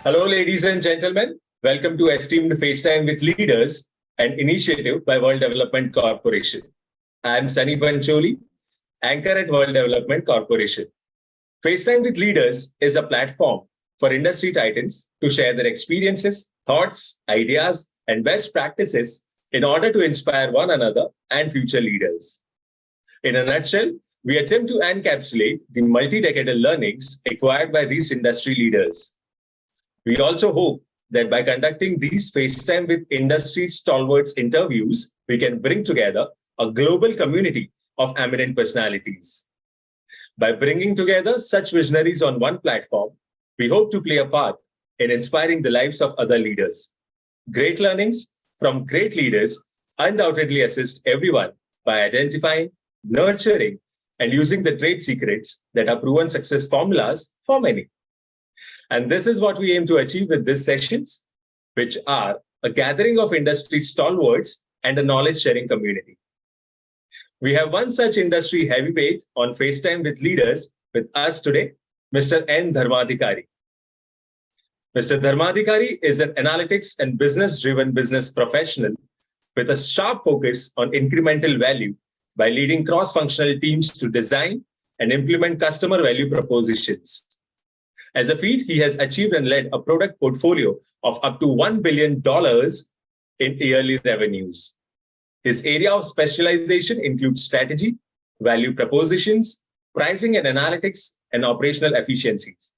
Hello, ladies and gentlemen. Welcome to Esteemed FaceTime with Leaders, an initiative by World Development Corporation. I am Sunny Pancholi, anchor at World Development Corporation. FaceTime with Leaders is a platform for industry titans to share their experiences, thoughts, ideas, and best practices in order to inspire one another and future leaders. In a nutshell, we attempt to encapsulate the multi-decadal learnings acquired by these industry leaders. We also hope that by conducting these FaceTime with industry stalwarts interviews, we can bring together a global community of eminent personalities. By bringing together such visionaries on one platform, we hope to play a part in inspiring the lives of other leaders. Great learnings from great leaders undoubtedly assist everyone by identifying, nurturing, and using the trade secrets that are proven success formulas for many. And this is what we aim to achieve with these sessions, which are a gathering of industry stalwarts and a knowledge-sharing community. We have one such industry heavyweight on FaceTime with Leaders with us today, Mr. N Dharmadhikari. Mr. Dharmadhikari is an analytics and business-driven business professional with a sharp focus on incremental value by leading cross-functional teams to design and implement customer value propositions. As a feat, he has achieved and led a product portfolio of up to $1 billion in yearly revenues. His area of specialization includes strategy, value propositions, pricing and analytics, and operational efficiencies.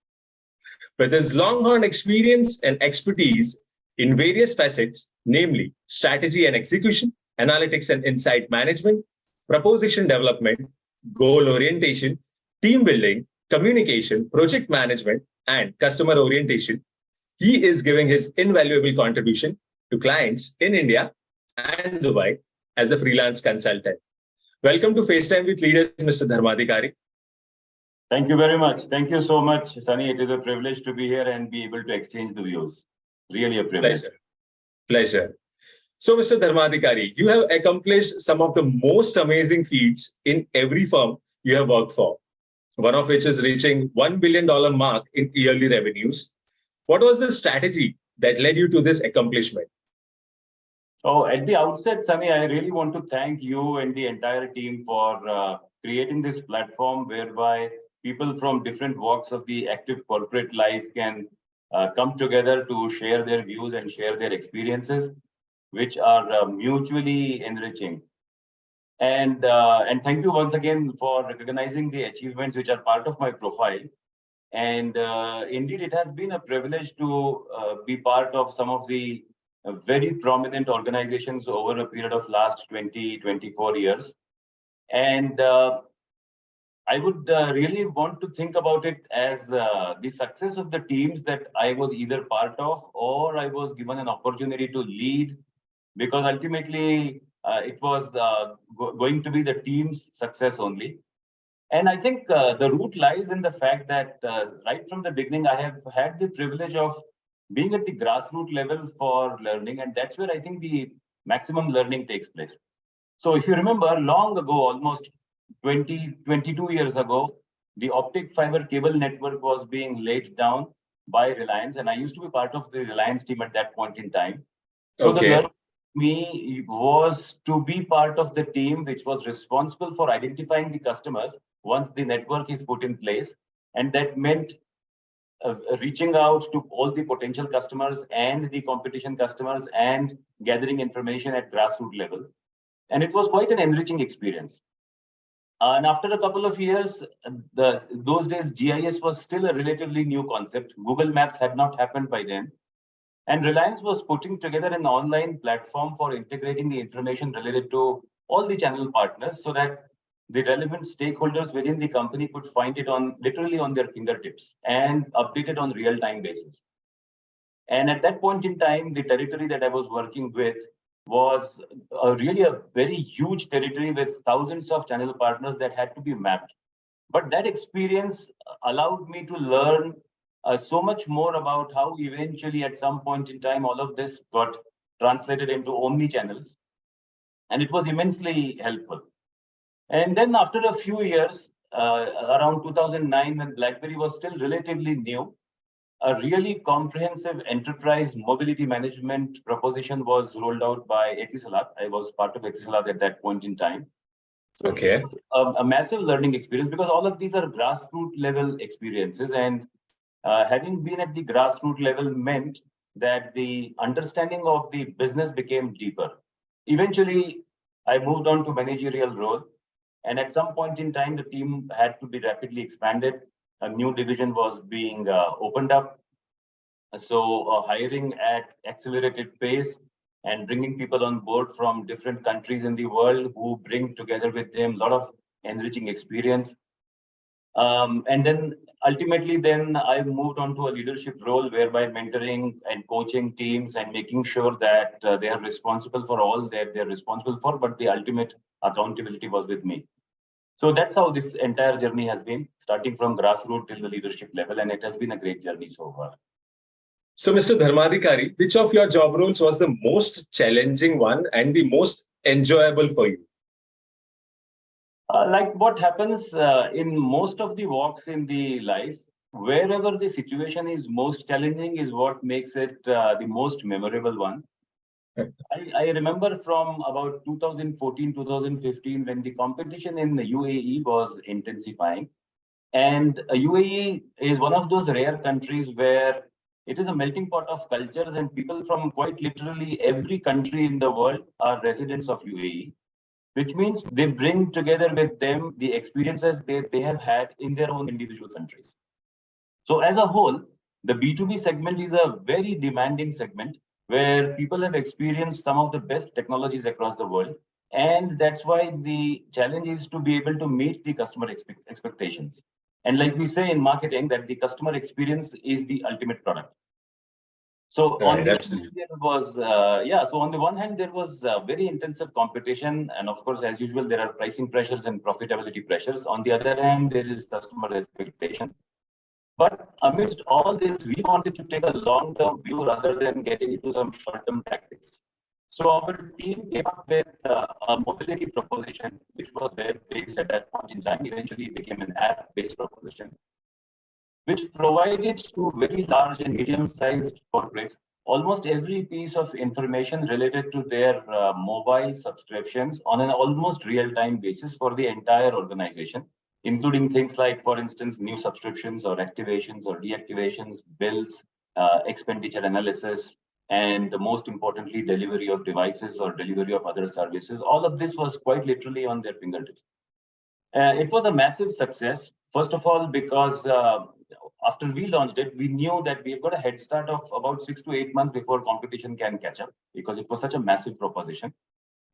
With his longhorn experience and expertise in various facets, namely strategy and execution, analytics and insight management, proposition development, goal orientation, team building, communication, project management, and customer orientation, he is giving his invaluable contribution to clients in India and Dubai as a freelance consultant. Welcome to FaceTime with Leaders, Mr. Dharmadhikari. Thank you very much. Thank you so much, Sunny. It is a privilege to be here and be able to exchange the views. Really a privilege. Pleasure. So, Mr. Dharmadhikari, you have accomplished some of the most amazing feats in every firm you have worked for, one of which is reaching $1 billion mark in yearly revenues. What was the strategy that led you to this accomplishment? Oh, at the outset, Sunny, I really want to thank you and the entire team for creating this platform whereby people from different walks of the active corporate life can come together to share their views and share their experiences, which are mutually enriching. And thank you once again for recognizing the achievements which are part of my profile. And indeed, it has been a privilege to be part of some of the very prominent organizations over a period of last 24 years. And I would really want to think about it as the success of the teams that I was either part of or I was given an opportunity to lead, because ultimately, it was going to be the team's success only. And I think the root lies in the fact that right from the beginning, I have had the privilege of being at the grassroots level for learning. And that's where I think the maximum learning takes place. So if you remember, long ago, almost 22 years ago, the optic fiber cable network was being laid down by Reliance. And I used to be part of the Reliance team at that point in time. So the learning me was to be part of the team which was responsible for identifying the customers once the network is put in place. And that meant reaching out to all the potential customers and the competition customers and gathering information at grassroots level. And it was quite an enriching experience. And after a couple of years, those days GIS was still a relatively new concept. Google Maps had not happened by then. And Reliance was putting together an online platform for integrating the information related to all the channel partners so that the relevant stakeholders within the company could find it literally on their fingertips and update it on real-time basis. And at that point in time, the territory that I was working with was really a very huge territory with thousands of channel partners that had to be mapped. But that experience allowed me to learn so much more about how eventually at some point in time, all of this got translated into omni-channels. And it was immensely helpful. And then after a few years, around 2009, when BlackBerry was still relatively new, a really comprehensive enterprise mobility management proposition was rolled out by Etisalat. I was part of Etisalat at that point in time. So Okay. a massive learning experience, because all of these are grassroots level experiences, and having been at the grassroots level meant that the understanding of the business became deeper. Eventually, I moved on to managerial role, and at some point in time, the team had to be rapidly expanded. A new division was being opened up. So hiring at accelerated pace and bringing people on board from different countries in the world who bring together with them a lot of enriching experience. And then ultimately, then I moved on to a leadership role whereby mentoring and coaching teams and making sure that they are responsible for all that they're responsible for, but the ultimate accountability was with me. So that's how this entire journey has been, starting from grassroots till the leadership level, and it has been a great journey so far. So, Mr. Dharmadhikari, which of your job roles was the most challenging one and the most enjoyable for you? Like what happens in most of the walks in the life, wherever the situation is most challenging is what makes it the most memorable one. I remember from about 2014, 2015, when the competition in the UAE was intensifying. And UAE is one of those rare countries where it is a melting pot of cultures, and people from quite literally every country in the world are residents of UAE, which means they bring together with them the experiences they have had in their own individual countries. So as a whole, the B2B segment is a very demanding segment where people have experienced some of the best technologies across the world. And that's why the challenge is to be able to meet the customer expectations. And like we say in marketing, that the customer experience is the ultimate product. So on the other hand, there was, so on the one hand, there was very intensive competition. And of course, as usual, there are pricing pressures and profitability pressures. On the other hand, there is customer expectation. But amidst all this, we wanted to take a long-term view rather than getting into some short-term tactics. So our team came up with a mobility proposition, which was web-based at that point in time. Eventually, it became an app-based proposition, which provided to very large and medium-sized corporates almost every piece of information related to their mobile subscriptions on an almost real-time basis for the entire organization, including things like, for instance, new subscriptions or activations or deactivations, bills, expenditure analysis, and most importantly, delivery of devices or delivery of other services. All of this was quite literally on their fingertips. It was a massive success, first of all, because after we launched it, we knew that we've got a head start of about 6 to 8 months before competition can catch up, because it was such a massive proposition.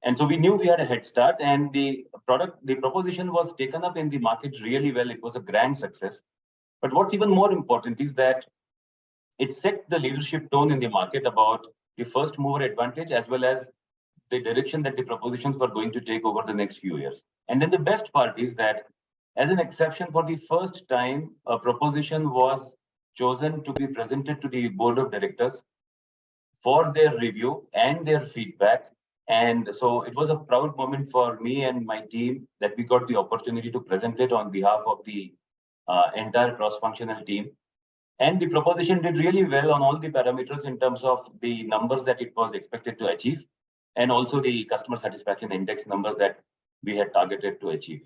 And so we knew we had a head start, and the proposition was taken up in the market really well. It was a grand success. But what's even more important is that it set the leadership tone in the market about the first mover advantage, as well as the direction that the propositions were going to take over the next few years. And then the best part is that, as an exception, for the first time, a proposition was chosen to be presented to the board of directors for their review and their feedback. And so it was a proud moment for me and my team that we got the opportunity to present it on behalf of the entire cross-functional team. And the proposition did really well on all the parameters in terms of the numbers that it was expected to achieve, and also the customer satisfaction index numbers that we had targeted to achieve.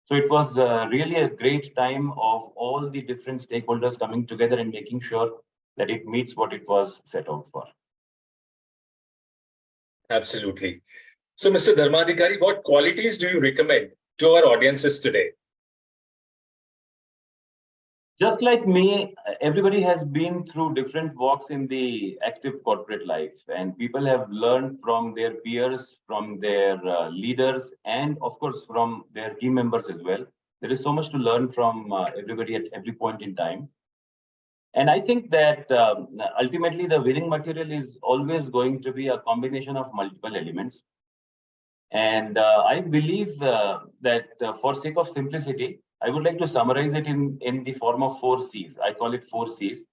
So it was really a great time of all the different stakeholders coming together and making sure that it meets what it was set out for. Absolutely. So, Mr. Dharmadhikari, what qualities do you recommend to our audiences today? Just like me, everybody has been through different walks in the active corporate life, and people have learned from their peers, from their leaders, and of course, from their team members as well. There is so much to learn from everybody at every point in time. And I think that ultimately the winning material is always going to be a combination of multiple elements. And I believe that for sake of simplicity, I would like to summarize it in the form of 4 C's. I call it 4 C's.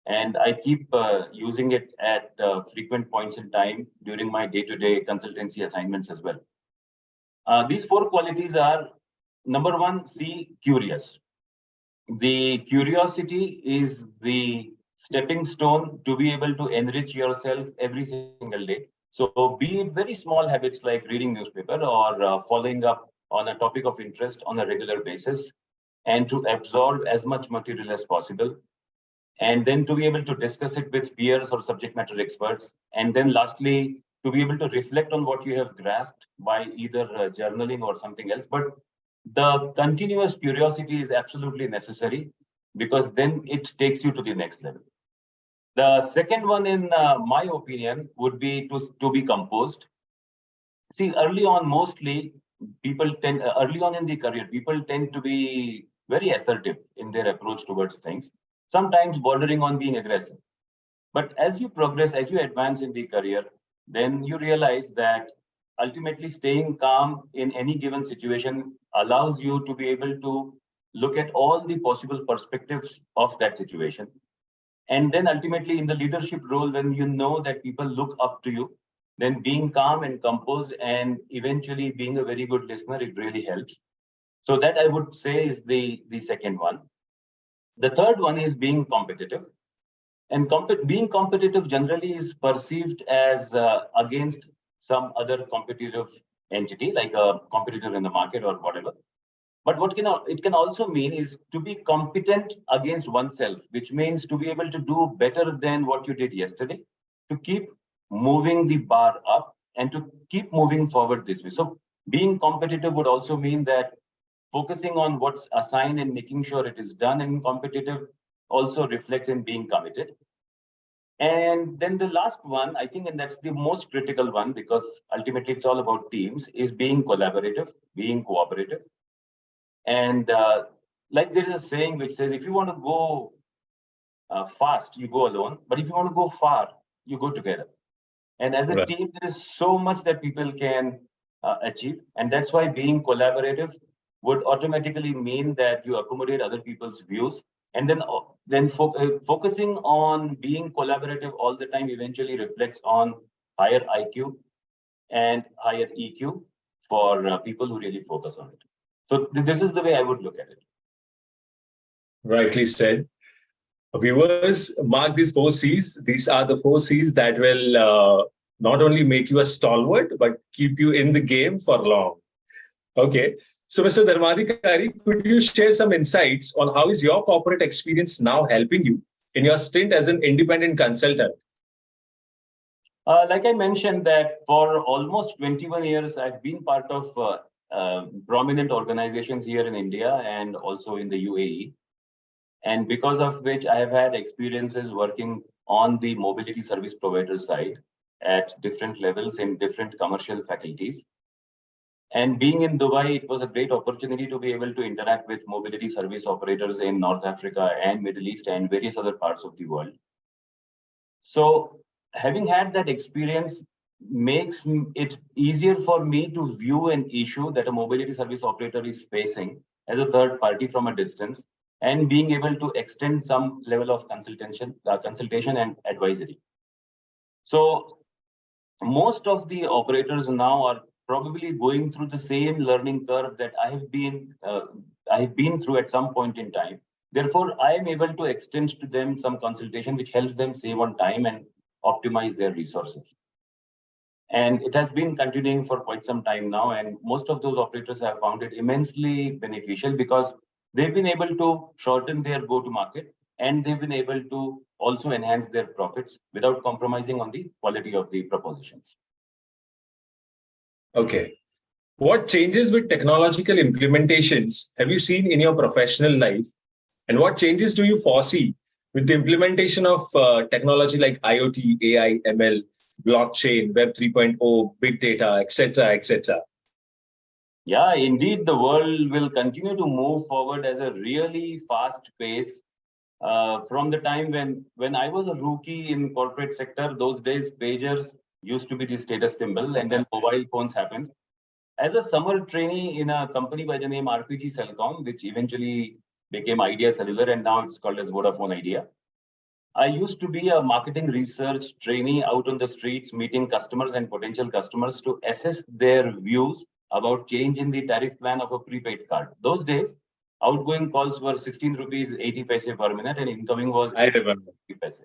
And I keep using it at frequent points in time during my day-to-day consultancy assignments as well. These 4 qualities are, number 1, C, curious. The curiosity is the stepping stone to be able to enrich yourself every single day. So be it very small habits like reading newspaper or following up on a topic of interest on a regular basis, and to absorb as much material as possible, and then to be able to discuss it with peers or subject matter experts, and then lastly to be able to reflect on what you have grasped by either journaling or something else. But the continuous curiosity is absolutely necessary, because then it takes you to the next level. The second one, in my opinion, would be to be composed. See, early on, mostly people tend, early on in the career, people tend to be very assertive in their approach towards things, sometimes bordering on being aggressive. But as you progress, as you advance in the career, then you realize that ultimately staying calm in any given situation allows you to be able to look at all the possible perspectives of that situation. And then ultimately in the leadership role, when you know that people look up to you, then being calm and composed and eventually being a very good listener, it really helps. So that I would say is the second one. The third one is being competitive. And being competitive generally is perceived as against some other competitive entity, like a competitor in the market or whatever. But what it can also mean is to be competent against oneself, which means to be able to do better than what you did yesterday, to keep moving the bar up and to keep moving forward this way. So being competitive would also mean that focusing on what's assigned and making sure it is done and competitive also reflects in being committed. And then the last one, I think, and that's the most critical one, because ultimately it's all about teams, is being collaborative, being cooperative. And like there is a saying which says, if you want to go fast, you go alone. But if you want to go far, you go together. And as a team, there is so much that people can achieve. And that's why being collaborative would automatically mean that you accommodate other people's views. And then focusing on being collaborative all the time eventually reflects on higher IQ and higher EQ for people who really focus on it. So this is the way I would look at it. Rightly said. Viewers, mark these 4Cs. These are the 4Cs that will not only make you a stalwart, but keep you in the game for long. Okay. So, Mr. Dharmadhikari, could you share some insights on how is your corporate experience now helping you in your stint as an independent consultant? Like I mentioned, that for almost 21 years, I've been part of prominent organizations here in India and also in the UAE. And because of which I have had experiences working on the mobility service provider side at different levels in different commercial faculties. And being in Dubai, it was a great opportunity to be able to interact with mobility service operators in North Africa and Middle East and various other parts of the world. So having had that experience makes it easier for me to view an issue that a mobility service operator is facing as a third party from a distance, and being able to extend some level of consultation and advisory. So most of the operators now are probably going through the same learning curve that I have been through at some point in time. Therefore, I am able to extend to them some consultation which helps them save on time and optimize their resources. And it has been continuing for quite some time now. And most of those operators have found it immensely beneficial, because they've been able to shorten their go-to-market, and they've been able to also enhance their profits without compromising on the quality of the propositions. Okay. What changes with technological implementations have you seen in your professional life? And what changes do you foresee with the implementation of technology like IoT, AI, ML, blockchain, Web 3.0, big data, etc., etc.? Yeah, indeed, the world will continue to move forward at a really fast pace. From the time when I was a rookie in corporate sector, those days pagers used to be the status symbol, and then mobile phones happened. As a summer trainee in a company by the name RPG Celcom, which eventually became Idea Cellular, and now it's called as Vodafone Idea, I used to be a marketing research trainee out on the streets, meeting customers and potential customers to assess their views about change in the tariff plan of a prepaid card. Those days, outgoing calls were 16 rupees 80 paise per minute and incoming was I remember. 80 paise.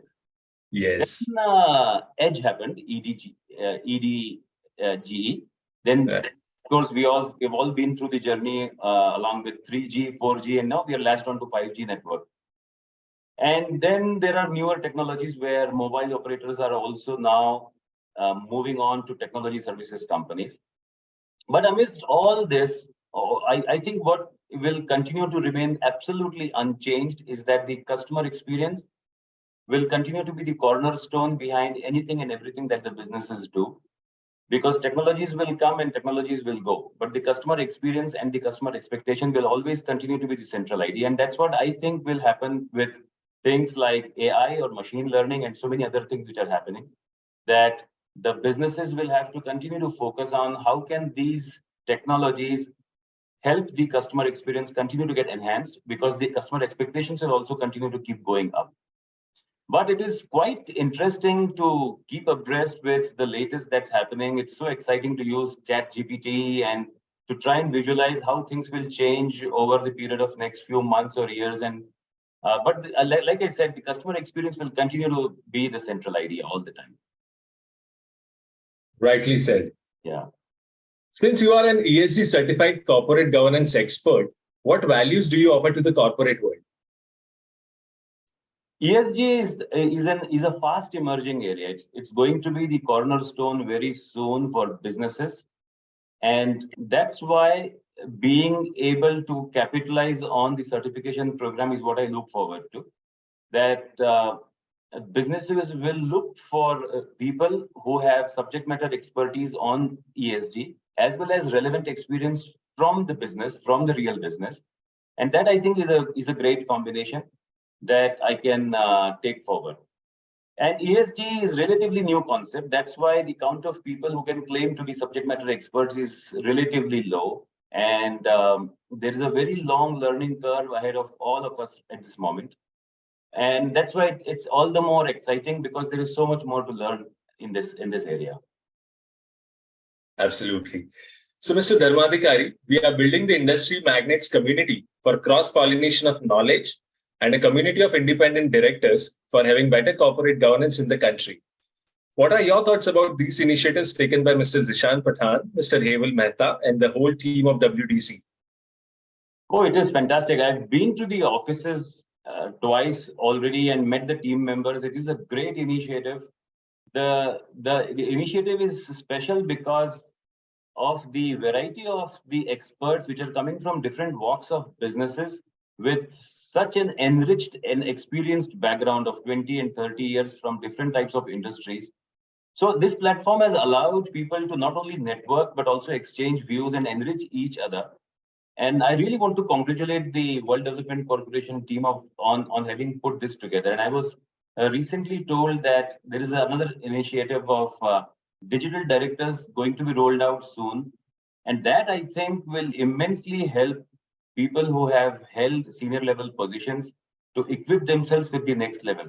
Yes. Then Edge happened, EDGE. Then, Right. of course, we've all been through the journey along with 3G, 4G, and now we are latched onto 5G network. And then there are newer technologies where mobile operators are also now moving on to technology services companies. But amidst all this, I think what will continue to remain absolutely unchanged is that the customer experience will continue to be the cornerstone behind anything and everything that the businesses do. Because technologies will come and technologies will go, but the customer experience and the customer expectation will always continue to be the central idea. And that's what I think will happen with things like AI or machine learning and so many other things which are happening, that the businesses will have to continue to focus on how can these technologies help the customer experience continue to get enhanced, because the customer expectations will also continue to keep going up. But it is quite interesting to keep abreast with the latest that's happening. It's so exciting to use ChatGPT and to try and visualize how things will change over the period of next few months or years. And like I said, the customer experience will continue to be the central idea all the time. Rightly said. Yeah. Since you are an ESG certified corporate governance expert, what values do you offer to the corporate world? ESG is a fast emerging area. It's going to be the cornerstone very soon for businesses. And that's why being able to capitalize on the certification program is what I look forward to. That businesses will look for people who have subject matter expertise on ESG, as well as relevant experience from the business, from the real business. And that I think is a great combination that I can take forward. And ESG is relatively new concept. That's why the count of people who can claim to be subject matter experts is relatively low. And there is a very long learning curve ahead of all of us at this moment. And that's why it's all the more exciting, because there is so much more to learn in this area. Absolutely. So, Mr. Dharmadhikari, we are building the industry Magnates community for cross-pollination of knowledge and a community of independent directors for having better corporate governance in the country. What are your thoughts about these initiatives taken by Mr. Zishan Pathan, Mr. Heval Mehta, and the whole team of WDC? Oh, it is fantastic. I've been to the offices twice already and met the team members. It is a great initiative. The initiative is special because of the variety of the experts which are coming from different walks of businesses with such an enriched and experienced background of 20 and 30 years from different types of industries. So this platform has allowed people to not only network, but also exchange views and enrich each other. And I really want to congratulate the World Development Corporation team on having put this together. And I was recently told that there is another initiative of digital directors going to be rolled out soon. And that I think will immensely help people who have held senior level positions to equip themselves with the next level,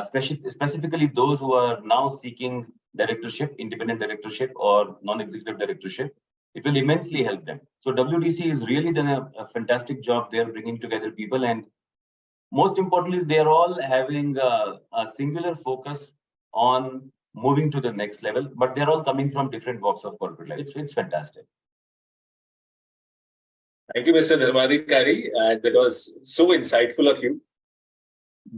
specifically those who are now seeking directorship, independent directorship or non-executive directorship. It will immensely help them. So WDC has really done a fantastic job there, bringing together people. And most importantly, they're all having a singular focus on moving to the next level, but they're all coming from different walks of corporate life. It's fantastic. Thank you, Mr. Dharmadhikari. And that was so insightful of you.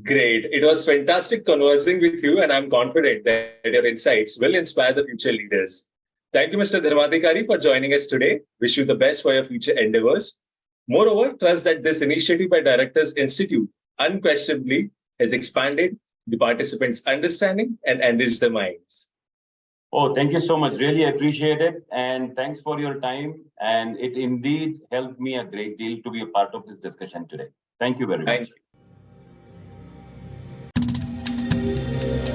Great. It was fantastic conversing with you, and I'm confident that your insights will inspire the future leaders. Thank you, Mr. Dharmadhikari, for joining us today. Wish you the best for your future endeavors. Moreover, trust that this initiative by Directors Institute unquestionably has expanded the participants' understanding and enriched their minds. Oh, thank you so much. Really appreciate it. And thanks for your time. And it indeed helped me a great deal to be a part of this discussion today. Thank you very much. Thank you.